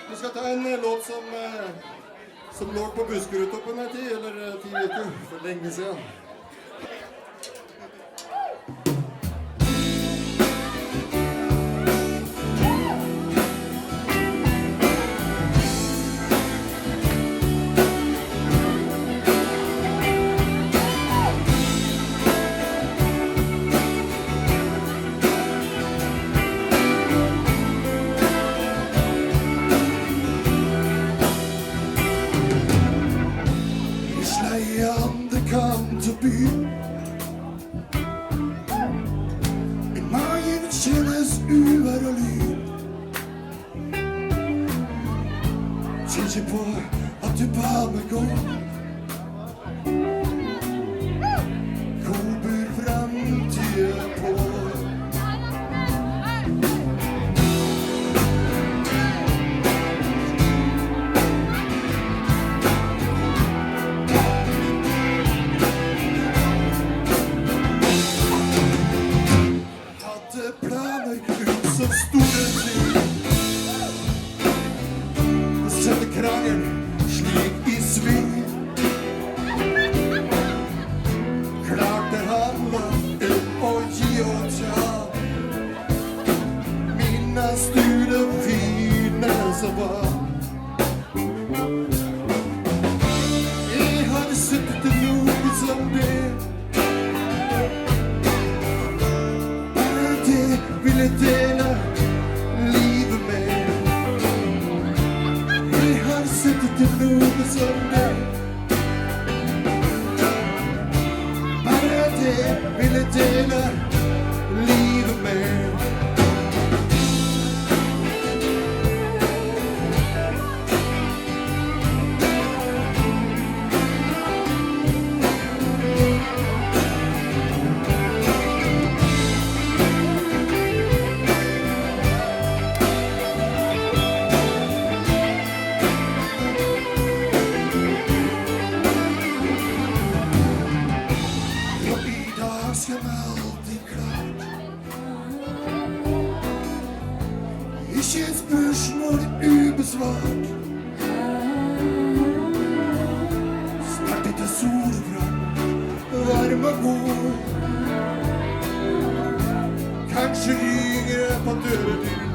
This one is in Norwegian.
Vi skal ta en låt som lå på Buskerudtoppen en tid, eller 10 uker, for lenge siden. Min magen kjennes uvær og lyd. Tenker på at du ba meg gå. Hvor bor fremtiden på? Som store ting og sette kragen slik I sving. Klart det handler å gi og ta. Minnes du det fine som var? Jeg hadde suttet til noe som det. Bare det ville dele til noe som det. Bare det ville dele livet med. Ikke et spørsmål ubesvart. Snart etter solbrann, varm og god. Kanskje ringer på døren din.